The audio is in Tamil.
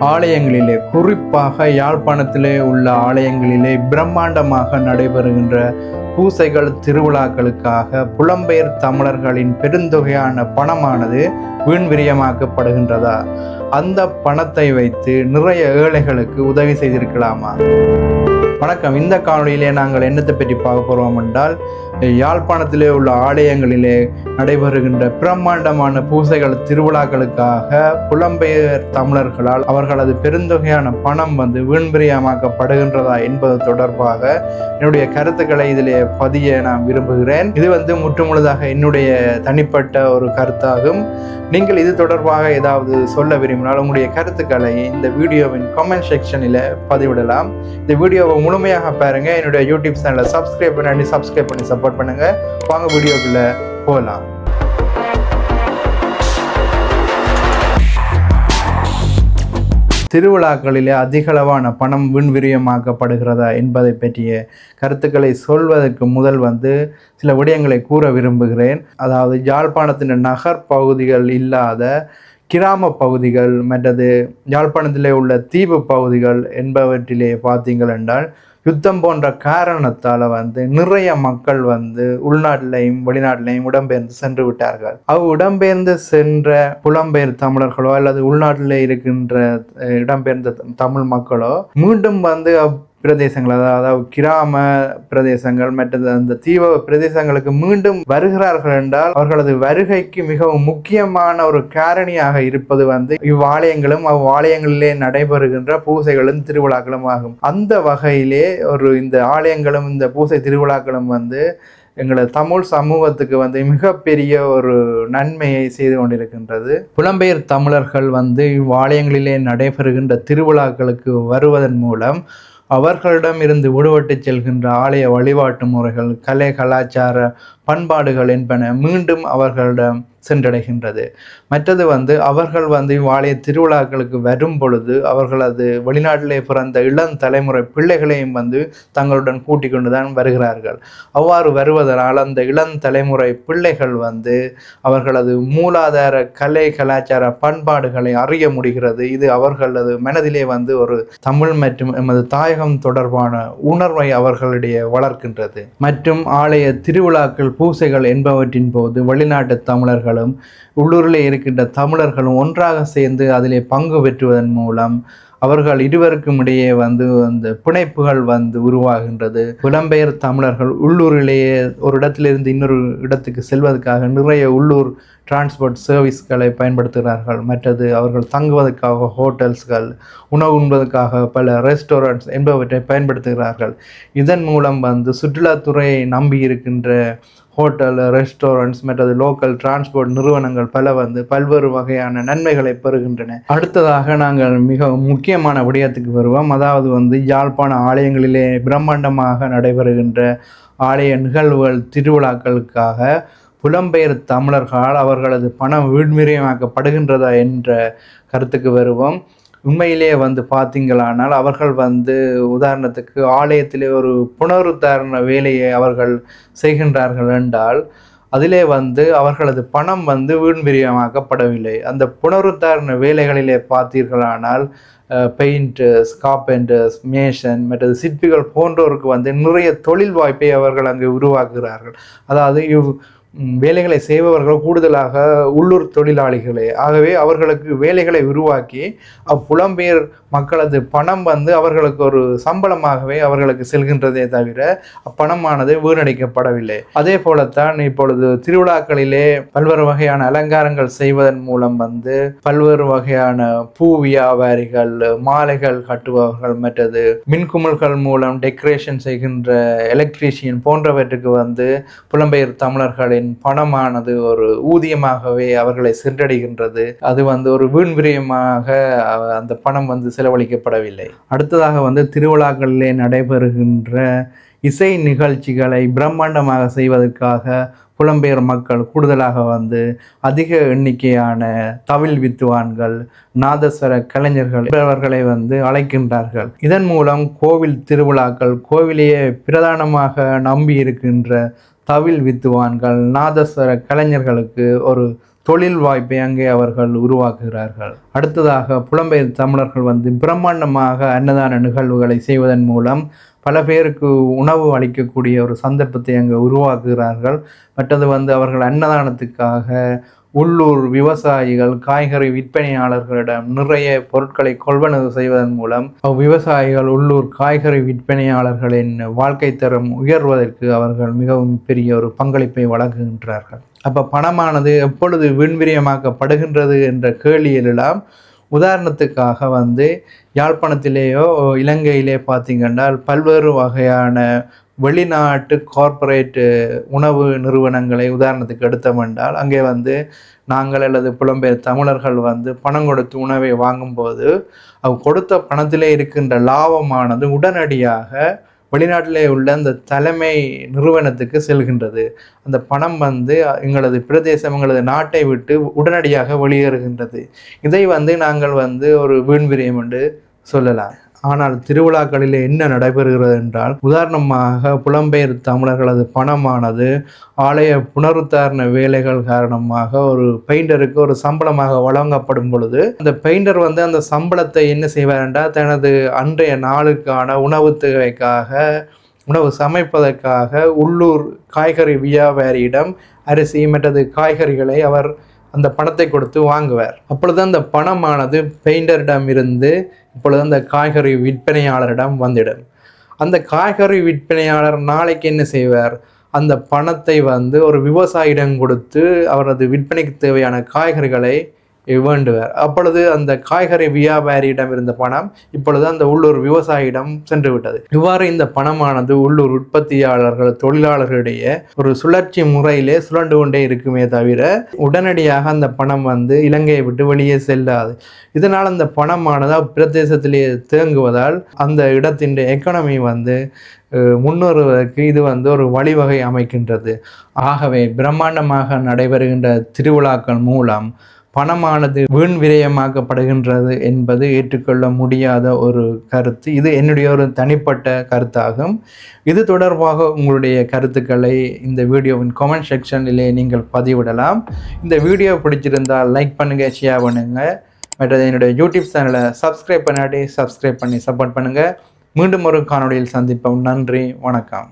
ஆலயங்களிலே, குறிப்பாக யாழ்ப்பாணத்திலே உள்ள ஆலயங்களிலே பிரம்மாண்டமாக நடைபெறுகின்ற பூசைகள் திருவிழாக்களுக்காக புலம்பெயர் தமிழர்களின் பெருந்தொகையான பணமானது வீண்விரியமாக்கப்படுகின்றதா? அந்த பணத்தை வைத்து நிறைய ஏழைகளுக்கு உதவி செய்திருக்கலாமா? வணக்கம். இந்த காணொலியிலே நாங்கள் என்னத்தை பற்றி பார்க்க போகிறோம் என்றால், யாழ்ப்பாணத்திலே உள்ள ஆலயங்களிலே நடைபெறுகின்ற பிரம்மாண்டமான பூசைகள் திருவிழாக்களுக்காக புலம்பெயர் தமிழர்களால் அவர்களது பெருந்தொகையான பணம் வீண்பிரியமாக்கப்படுகின்றதா என்பது தொடர்பாக என்னுடைய கருத்துக்களை இதிலே பதிய நான் விரும்புகிறேன். இது முற்றுமுழுதாக என்னுடைய தனிப்பட்ட ஒரு கருத்தாகும். நீங்கள் இது தொடர்பாக ஏதாவது சொல்ல விரும்பினால் உங்களுடைய கருத்துக்களை இந்த வீடியோவின் கமெண்ட் செக்ஷனில் பதிவிடலாம். இந்த வீடியோவை முழுமையாக பாருங்க. என்னுடைய யூடியூப் சேனலை சப்ஸ்கிரைப் பண்ணி சப்போர்ட் பண்ணுங்க. வாங்க வீடியோக்குள்ள போகலாம். திருவிழாக்களிலே அதிகளவான பணம் வீண்விரியமாக்கப்படுகிறதா என்பதை பற்றிய கருத்துக்களை சொல்வதற்கு முதல் சில விடயங்களை கூற விரும்புகிறேன். அதாவது யாழ்ப்பாணத்தின் நகர் பகுதிகள் இல்லாத கிராம பகுதிகள் மற்றது யாழ்ப்பாணத்திலே உள்ள தீவு பகுதிகள் என்பவற்றிலே பார்த்தீங்கள் என்றால், யுத்தம் போன்ற காரணத்தால் நிறைய மக்கள் உள்நாட்டிலையும் வெளிநாட்டிலையும் இடம்பெயர்ந்து சென்று விட்டார்கள். இடம்பெயர்ந்து சென்ற புலம்பெயர் தமிழர்களோ அல்லது உள்நாட்டில் இருக்கின்ற இடம்பெயர்ந்த தமிழ் மக்களோ மீண்டும் பிரதேசங்கள், அதாவது கிராம பிரதேசங்கள் மற்றது அந்த தீவ பிரதேசங்களுக்கு மீண்டும் வருகிறார்கள் என்றால், அவர்களது வருகைக்கு மிகவும் முக்கியமான ஒரு காரணியாக இருப்பது இவ்வாலயங்களும் அவ்வாலயங்களிலே நடைபெறுகின்ற பூசைகளும் திருவிழாக்களும் ஆகும். அந்த வகையிலே இந்த ஆலயங்களும் இந்த பூசை திருவிழாக்களும் எங்களது தமிழ் சமூகத்துக்கு மிகப்பெரிய ஒரு நன்மையை செய்து கொண்டிருக்கின்றது. புலம்பெயர் தமிழர்கள் இவ்வாலயங்களிலே நடைபெறுகின்ற திருவிழாக்களுக்கு வருவதன் மூலம் அவர்களிடம் இருந்து விடுபட்டு செல்கின்ற ஆலய வழிபாட்டு முறைகள், கலை கலாச்சார பண்பாடுகள் என்பன மீண்டும் அவர்களிடம் சென்றடைகின்றது. மற்றது அவர்கள் இவ்வாலய திருவிழாக்களுக்கு வரும் பொழுது அவர்களது வெளிநாட்டிலே பிறந்த இளம் தலைமுறை பிள்ளைகளையும் தங்களுடன் கூட்டிக் கொண்டுதான் வருகிறார்கள். அவ்வாறு வருவதனால் அந்த இளம் தலைமுறை பிள்ளைகள் அவர்களது மூலாதார கலை கலாச்சார பண்பாடுகளை அறிய முடிகிறது. இது அவர்களது மனதிலே ஒரு தமிழ் மற்றும் எமது தாயகம் தொடர்பான உணர்வை அவர்களிடையே வளர்க்கின்றது. மற்றும் ஆலய திருவிழாக்கள் பூசைகள் என்பவற்றின் போது வெளிநாட்டு தமிழர்களும் உள்ளூரில் இருக்கின்ற தமிழர்களும் ஒன்றாக சேர்ந்து அதிலே பங்கு பெற்றுவதன் மூலம் அவர்கள் இருவருக்கும் இடையே அந்த பிணைப்புகள் உருவாகின்றது. புலம்பெயர் தமிழர்கள் உள்ளூரிலேயே ஒரு இடத்திலிருந்து இன்னொரு இடத்துக்கு செல்வதற்காக நிறைய உள்ளூர் டிரான்ஸ்போர்ட் சர்வீஸ்களை பயன்படுத்துகிறார்கள். மற்றது அவர்கள் தங்குவதற்காக ஹோட்டல்ஸ்கள், உணவு உண்பதற்காக பல ரெஸ்டாரண்ட்ஸ் என்பவற்றை பயன்படுத்துகிறார்கள். இதன் மூலம் சுற்றுலாத்துறையை நம்பி இருக்கின்ற ஹோட்டல், ரெஸ்டாரண்ட்ஸ் மற்றது லோக்கல் டிரான்ஸ்போர்ட் நிறுவனங்கள் பல பல்வேறு வகையான நன்மைகளை பெறுகின்றன. அடுத்ததாக நாங்கள் மிக முக்கியமான விடயத்துக்கு வருவோம். அதாவது யாழ்ப்பாண ஆலயங்களிலே பிரம்மாண்டமாக நடைபெறுகின்ற ஆலய நிகழ்வுகள் திருவிழாக்களுக்காக புலம்பெயர் தமிழர்களால் அவர்களது பணம் வீண்விரியமாக்கப்படுகின்றதா என்ற கருத்துக்கு வருவோம். உண்மையிலேயே பார்த்தீங்களானால் அவர்கள் உதாரணத்துக்கு ஆலயத்திலே ஒரு புனருத்தாரண வேலையை அவர்கள் செய்கின்றார்கள் என்றால் அதிலே அவர்களது பணம் வீண்விரியமாக்கப்படவில்லை. அந்த புனருத்தாரண வேலைகளிலே பார்த்தீர்களானால் பெயிண்டர்ஸ், கார்பெண்டர்ஸ், மேஷன் மற்றது சிற்பிகள் போன்றோருக்கு நிறைய தொழில் வாய்ப்பை அவர்கள் அங்கு உருவாக்குகிறார்கள். அதாவது வேலைகளை செய்பவர்கள் கூடுதலாக உள்ளூர் தொழிலாளிகளே. ஆகவே அவர்களுக்கு வேலைகளை உருவாக்கி அப்புலம்பெயர் மக்களது பணம் அவர்களுக்கு ஒரு சம்பளமாகவே அவர்களுக்கு செல்கின்றதே தவிர அப்பணமானது வீணடிக்கப்படவில்லை. அதே போலத்தான் இப்பொழுது திருவிழாக்களிலே பல்வேறு வகையான அலங்காரங்கள் செய்வதன் மூலம் பல்வேறு வகையான பூ வியாபாரிகள், மாலைகள் கட்டுபவர்கள் மற்றது மின்குமிழ்கள் மூலம் டெக்கரேஷன் செய்கின்ற எலக்ட்ரீஷியன் போன்றவற்றுக்கு புலம்பெயர் தமிழர்களின் பணமானது ஒரு ஊதியமாகவே அவர்களை சென்றடைகின்றது. அது ஒரு வீண்விரியமாக அந்த பணம் செலவழிக்கப்படவில்லை. அடுத்ததாக திருவிழாக்களிலே நடைபெறுகின்ற இசை நிகழ்ச்சிகளை பிரம்மாண்டமாக செய்வதற்காக புலம்பெயர் மக்கள் கூடுதலாக அதிக எண்ணிக்கையான தவில் வித்துவான்கள், நாதஸ்வர கலைஞர்கள் இவர்களை அழைக்கின்றார்கள். இதன் மூலம் கோவில் திருவிழாக்கள், கோவிலையே பிரதானமாக நம்பி இருக்கின்ற தவில் வித்துவான்கள், நாதஸ்வர கலைஞர்களுக்கு ஒரு தொழில் வாய்ப்பை அங்கே அவர்கள் உருவாக்குகிறார்கள். அடுத்ததாக புலம்பெயர் தமிழர்கள் வந்து பிரம்மாண்டமாக அன்னதான நிகழ்வுகளை செய்வதன் மூலம் பல பேருக்கு உணவு அளிக்கக்கூடிய ஒரு சந்தர்ப்பத்தை அங்கே உருவாக்குகிறார்கள். மற்றது வந்து அவர்கள் அன்னதானத்துக்காக உள்ளூர் விவசாயிகள் காய்கறி விற்பனையாளர்களிடம் நிறைய பொருட்களை கொள்வனவு செய்வதன் மூலம் விவசாயிகள் உள்ளூர் காய்கறி விற்பனையாளர்களின் வாழ்க்கை தரம் உயர்வதற்கு அவர்கள் மிகவும் பெரிய ஒரு பங்களிப்பை வழங்குகின்றார்கள். அப்போ பணமானது எப்பொழுது விண்விரியமாக்கப்படுகின்றது என்ற கேள்வியெல்லாம் உதாரணத்துக்காக வந்து யாழ்ப்பாணத்திலேயோ இலங்கையிலே பார்த்தீங்கன்னா பல்வேறு வகையான வெளிநாட்டு கார்ப்பரேட் உணவு நிறுவனங்களை உதாரணத்துக்கு எடுத்தோம் என்றால் அங்கே வந்து நாங்கள் அல்லது புலம்பெயர் தமிழர்கள் வந்து பணம் கொடுத்து உணவை வாங்கும்போது கொடுத்த பணத்திலே இருக்கின்ற லாபமானது உடனடியாக வெளிநாட்டிலே உள்ள அந்த தலைமை நிறுவனத்துக்கு செல்கின்றது. அந்த பணம் வந்து எங்களது பிரதேசம் எங்களது நாட்டை விட்டு உடனடியாக வெளியேறுகின்றது. இதை வந்து நாங்கள் வந்து ஒரு வீண்விரயம் என்று சொல்லலாம். ஆனால் திருவிழாக்களில் என்ன நடைபெறுகிறது என்றால் உதாரணமாக புலம்பெயர் தமிழர்களது பணமானது ஆலய புனருத்தாரண வேலைகள் காரணமாக ஒரு பெயிண்டருக்கு ஒரு சம்பளமாக வழங்கப்படும் பொழுது அந்த பெயிண்டர் வந்து அந்த சம்பளத்தை என்ன செய்வார் என்றால் தனது அன்றைய நாளுக்கான உணவு தேவைக்காக உணவு சமைப்பதற்காக உள்ளூர் காய்கறி வியாபாரியிடம் அரிசி மற்றது காய்கறிகளை அவர் அந்த பணத்தை கொடுத்து வாங்குவார். அப்பொழுது அந்த பணமானது பெயிண்டரிடம் இருந்து இப்பொழுது அந்த காய்கறி விற்பனையாளரிடம் வந்துடும். அந்த காய்கறி விற்பனையாளர் நாளைக்கு என்ன செய்வார், அந்த பணத்தை வந்து ஒரு விவசாயியிடம் கொடுத்து அவரது விற்பனைக்கு தேவையான காய்கறிகளை வேண்டுவார். அப்பொழுது அந்த காய்கறி வியாபாரியிடம் இருந்த பணம் இப்பொழுது அந்த உள்ளூர் விவசாயியிடம் சென்று விட்டது. இவ்வாறு இந்த பணமானது உள்ளூர் உற்பத்தியாளர்கள் தொழிலாளர்களிடையே ஒரு சுழற்சி முறையிலே சுழண்டு கொண்டே இருக்குமே தவிர உடனடியாக அந்த பணம் வந்து இலங்கையை விட்டு வெளியே செல்லாது. இதனால் அந்த பணமானது பிரதேசத்திலே தேங்குவதால் அந்த இடத்தின் எக்கானமி வந்து முன்னேறுவதற்கு இது வந்து ஒரு வழிவகை அமைக்கின்றது. ஆகவே பிரம்மாண்டமாக நடைபெறுகின்ற திருவிழாக்கள் மூலம் பணமானது வீண் விரயமாக்கப்படுகின்றது என்பது ஏற்றுக்கொள்ள முடியாத ஒரு கருத்து. இது என்னுடைய ஒரு தனிப்பட்ட கருத்தாகும். இது தொடர்பாக உங்களுடைய கருத்துக்களை இந்த வீடியோவின் கமெண்ட் செக்ஷனிலே நீங்கள் பதிவிடலாம். இந்த வீடியோ பிடிச்சிருந்தால் லைக் பண்ணுங்கள், ஷேர் பண்ணுங்கள். மற்றது என்னுடைய யூடியூப் சேனலை சப்ஸ்கிரைப் பண்ணி சப்போர்ட் பண்ணுங்கள். மீண்டும் ஒரு காணொளியில் சந்திப்போம். நன்றி, வணக்கம்.